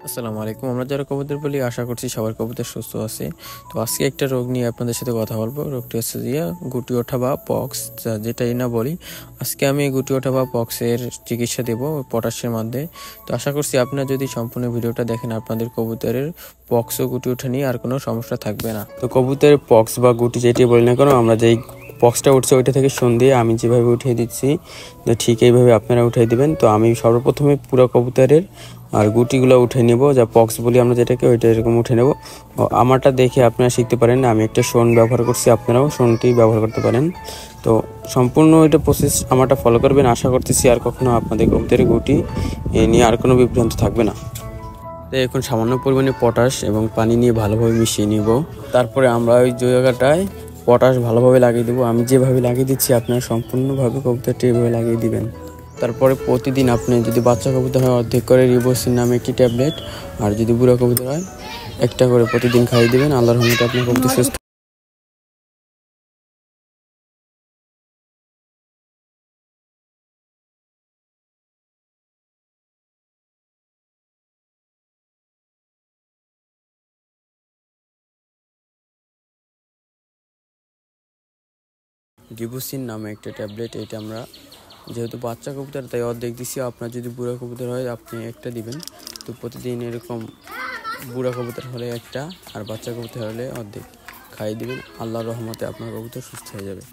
আসসালামু আলাইকুম। আমরা যারা কবুতর বলি আশা করছি সবার কবুতর সুস্থ আছে। তো আজকে একটা রোগ নিয়ে আপনাদের সাথে কথা বলবো। রোগটি হচ্ছে যে গুটি ওঠা বা পক্স, যেটাই না বলি। আজকে আমি গুটি ওঠা বা পক্সের চিকিৎসা দেব পটাশের মাধ্যমে। তো আশা করছি আপনারা যদি সম্পূর্ণ ভিডিওটা দেখেন আপনাদের কবুতরের পক্স ও গুটি ওঠা নিয়ে আর কোনো সমস্যা থাকবে না। তো কবুতরের পক্স বা গুটি যেটি বলি না কেন, আমরা যেই পক্সটা উঠছে ওইটা থেকে শোন দিয়ে আমি যেভাবে উঠিয়ে দিচ্ছি তো ঠিক এইভাবে আপনারা উঠিয়ে দিবেন। তো আমি সর্বপ্রথমে পুরো কবুতরের আর গুটিগুলো উঠে নেব, যা পক্স বলি আমরা যেটাকে, ওইটা এরকম উঠে নেব। আমারটা দেখে আপনারা শিখতে পারেন, আমি একটা শোন ব্যবহার করছি, আপনারাও শোনটি ব্যবহার করতে পারেন। তো সম্পূর্ণ এটা প্রসেস আমারটা ফলো করবেন, আশা করতেছি আর কখনো আপনাদের কবুতরের গুটি এ নিয়ে আর কোনো বিভ্রান্ত থাকবে না। তো এখন সামান্য পরিমাণে পটাশ এবং পানি নিয়ে ভালোভাবে মিশিয়ে নিব। তারপরে আমরা ওই জায়গাটায় পটাশ ভালোভাবে লাগিয়ে দেবো। আমি যেভাবে লাগিয়ে দিচ্ছি আপনারা সম্পূর্ণভাবে কবুতরটি এভাবে লাগিয়ে দিবেন। তারপরে প্রতিদিন আপনি যদি বাচ্চা কবুতর হয় অর্ধেক করে রিবোসিন নামে একটি ট্যাবলেট, আর যদি বুড়া কবুতর হয় একটা করে প্রতিদিন খাইয়ে দিবেন। আল্লাহর রহমতে আপনার কবুতর সুস্থ। রিবোসিন নামে একটা ট্যাবলেট, এটা আমরা যেহেতু বাচ্চা কবুতর তাই অর্ধেক দিচ্ছি। আপনার যদি বুড়া কবুতর হয় আপনি একটা দিবেন। তো প্রতিদিন এরকম বুড়া কবুতর হলে একটা আর বাচ্চা কবুতর হলে অর্ধেক খাইয়ে দিবেন। আল্লাহর রহমতে আপনার কবুতর সুস্থ হয়ে যাবে।